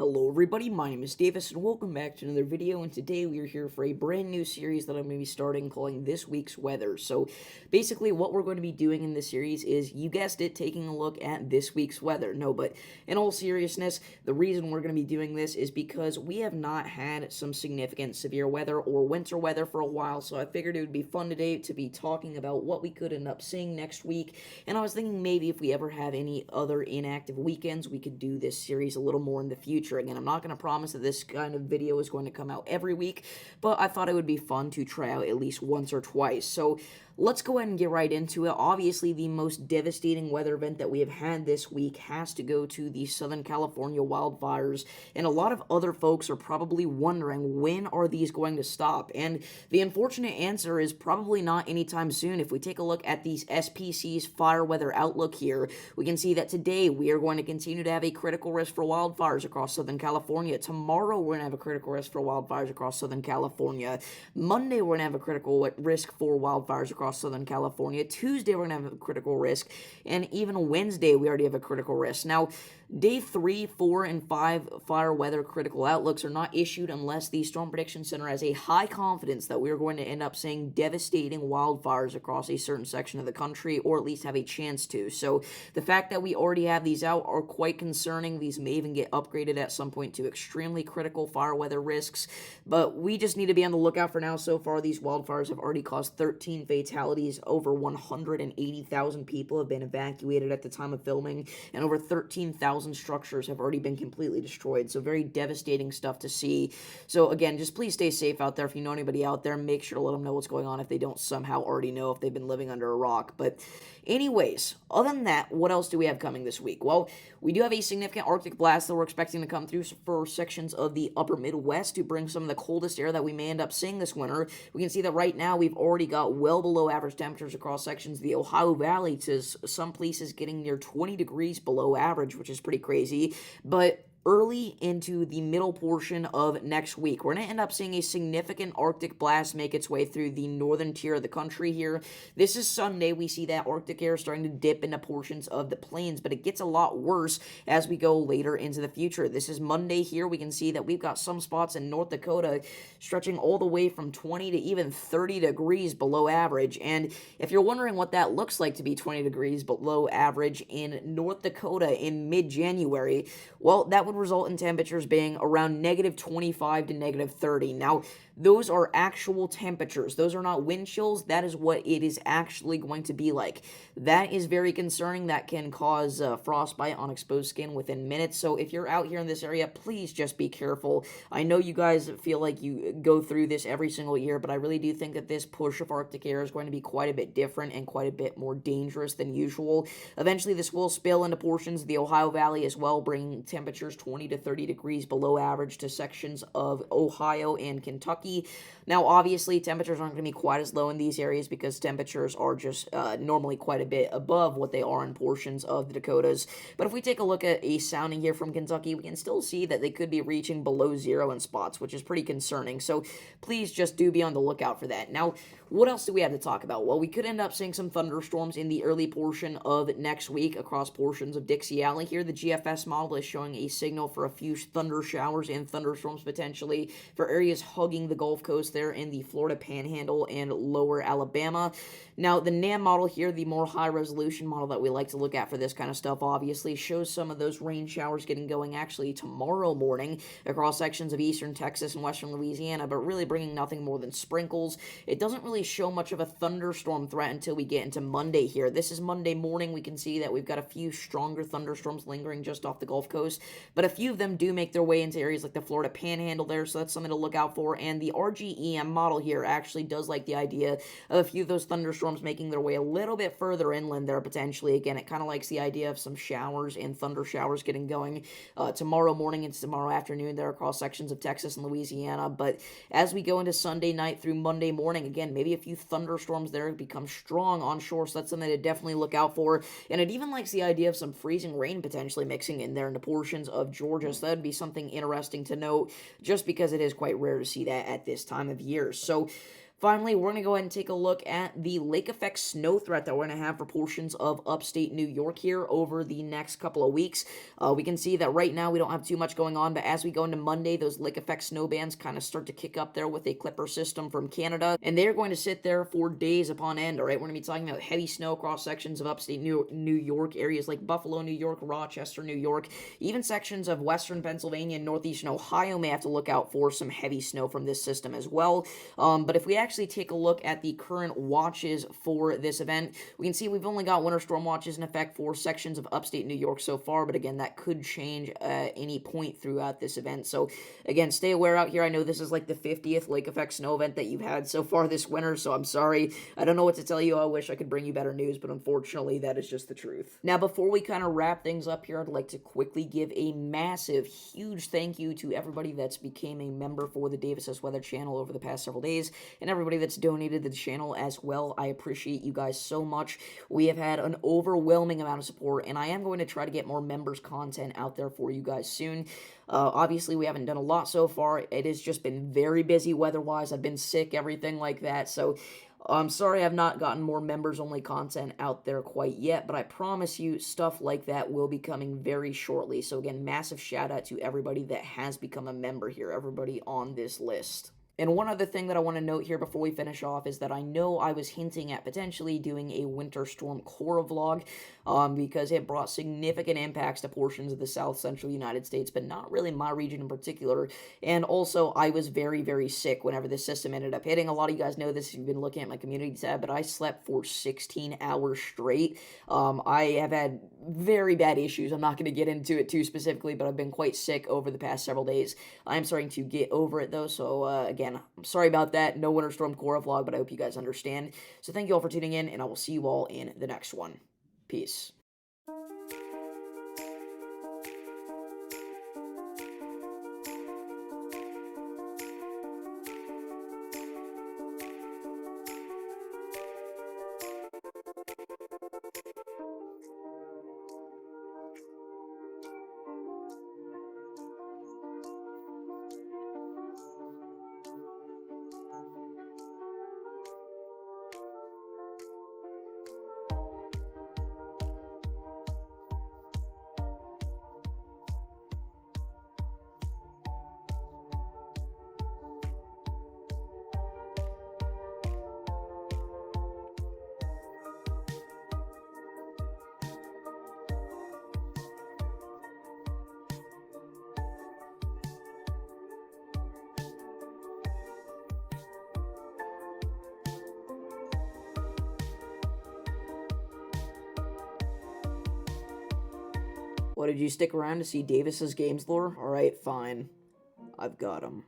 Hello everybody, my name is Davis and welcome back to another video, and today we are here for a brand new series that I'm going to be starting calling This Week's Weather. So basically what we're going to be doing in this series is, you guessed it, taking a look at this week's weather. No, but in all seriousness, the reason we're going to be doing this is because we have not had some significant severe weather or winter weather for a while, so I figured it would be fun today to be talking about what we could end up seeing next week. And I was thinking maybe if we ever have any other inactive weekends, we could do this series a little more in the future. Again, I'm not going to promise that this kind of video is going to come out every week, but I thought it would be fun to try out at least once or twice. So let's go ahead and get right into it. Obviously, the most devastating weather event that we have had this week has to go to the Southern California wildfires, and a lot of other folks are probably wondering, when are these going to stop? And the unfortunate answer is probably not anytime soon. If we take a look at these SPC's fire weather outlook here, we can see that today we are going to continue to have a critical risk for wildfires across Southern California. Tomorrow we're going to have a critical risk for wildfires across Southern California. Monday we're going to have a critical risk for wildfires across Southern California. Tuesday we're going to have a critical risk, and even Wednesday we already have a critical risk. Now, day 3, 4, and 5 fire weather critical outlooks are not issued unless the Storm Prediction Center has a high confidence that we are going to end up seeing devastating wildfires across a certain section of the country, or at least have a chance to. So the fact that we already have these out are quite concerning. These may even get upgraded at some point to extremely critical fire weather risks, but we just need to be on the lookout for now. So far, these wildfires have already caused 13 fatalities. Over 180,000 people have been evacuated at the time of filming, and over 13,000 structures have already been completely destroyed. So very devastating stuff to see. So again, just please stay safe out there. If you know anybody out there, make sure to let them know what's going on if they don't somehow already know, if they've been living under a rock. But anyways, other than that, what else do we have coming this week? Well, we do have a significant Arctic blast that we're expecting to come through for sections of the upper Midwest to bring some of the coldest air that we may end up seeing this winter. We can see that right now we've already got well below average temperatures across sections of the Ohio Valley, to some places getting near 20 degrees below average, which is pretty crazy. But early into the middle portion of next week, we're going to end up seeing a significant Arctic blast make its way through the northern tier of the country here. This is Sunday. We see that Arctic air starting to dip into portions of the plains, but it gets a lot worse as we go later into the future. This is Monday here. We can see that we've got some spots in North Dakota stretching all the way from 20 to even 30 degrees below average. And if you're wondering what that looks like to be 20 degrees below average in North Dakota in mid-January, well, that would result in temperatures being around negative 25 to negative 30. Now, those are actual temperatures. Those are not wind chills. That is what it is actually going to be like. That is very concerning. That can cause frostbite on exposed skin within minutes. So if you're out here in this area, please just be careful. I know you guys feel like you go through this every single year, but I really do think that this push of Arctic air is going to be quite a bit different and quite a bit more dangerous than usual. Eventually, this will spill into portions of the Ohio Valley as well, bringing temperatures 20 to 30 degrees below average to sections of Ohio and Kentucky. Now, obviously, temperatures aren't going to be quite as low in these areas because temperatures are just normally quite a bit above what they are in portions of the Dakotas. But if we take a look at a sounding here from Kentucky, we can still see that they could be reaching below zero in spots, which is pretty concerning. So please just do be on the lookout for that. Now, what else do we have to talk about? Well, we could end up seeing some thunderstorms in the early portion of next week across portions of Dixie Alley here. The GFS model is showing a signal for a few thunder showers and thunderstorms potentially for areas hugging the Gulf Coast there in the Florida Panhandle and lower Alabama. Now, the NAM model here, the more high-resolution model that we like to look at for this kind of stuff, obviously shows some of those rain showers getting going actually tomorrow morning across sections of eastern Texas and western Louisiana, but really bringing nothing more than sprinkles. It doesn't really show much of a thunderstorm threat until we get into Monday here. This is Monday morning. We can see that we've got a few stronger thunderstorms lingering just off the Gulf Coast, but a few of them do make their way into areas like the Florida Panhandle there, so that's something to look out for. And the RGEM model here actually does like the idea of a few of those thunderstorms making their way a little bit further inland there potentially. Again, it kind of likes the idea of some showers and thunder showers getting going tomorrow morning and tomorrow afternoon there across sections of Texas and Louisiana. But as we go into Sunday night through Monday morning, again, maybe a few thunderstorms there become strong onshore, so that's something to definitely look out for. And it even likes the idea of some freezing rain potentially mixing in there into portions of Georgia, so that would be something interesting to note just because it is quite rare to see that at this time of year. So Finally, we're going to go ahead and take a look at the lake effect snow threat that we're going to have for portions of upstate New York here over the next couple of weeks. We can see that right now we don't have too much going on, but as we go into Monday, those lake effect snow bands kind of start to kick up there with a clipper system from Canada, and they're going to sit there for days upon end, all right? We're going to be talking about heavy snow across sections of upstate New York, areas like Buffalo, New York, Rochester, New York, even sections of western Pennsylvania and northeastern Ohio may have to look out for some heavy snow from this system as well. But if we actually take a look at the current watches for this event, we can see we've only got winter storm watches in effect for sections of upstate New York so far, but again, that could change at any point throughout this event. So again, stay aware out here. I know this is like the 50th lake effect snow event that you've had so far this winter, so I'm sorry. I don't know what to tell you. I wish I could bring you better news, but unfortunately, that is just the truth. Now, before we kind of wrap things up here, I'd like to quickly give a massive, huge thank you to everybody that's became a member for the Davis S. Weather channel over the past several days, and everybody that's donated to the channel as well. I appreciate you guys so much. We have had an overwhelming amount of support, and I am going to try to get more members content out there for you guys soon. Obviously, we haven't done a lot so far. It has just been very busy weather-wise. I've been sick, everything like that, so I'm sorry I've not gotten more members-only content out there quite yet, but I promise you stuff like that will be coming very shortly. So again, massive shout-out to everybody that has become a member here, everybody on this list. And one other thing that I want to note here before we finish off is that I know I was hinting at potentially doing a winter storm core vlog because it brought significant impacts to portions of the south central United States, but not really my region in particular. And also, I was very, very sick whenever this system ended up hitting. A lot of you guys know this if you've been looking at my community tab, but I slept for 16 hours straight. I have had very bad issues. I'm not going to get into it too specifically, but I've been quite sick over the past several days. I'm starting to get over it though, so again, I'm sorry about that. No Winter Storm Core vlog, but I hope you guys understand. So thank you all for tuning in, and I will see you all in the next one. Peace. What, did you stick around to see Davis's games lore? Alright, fine. I've got him.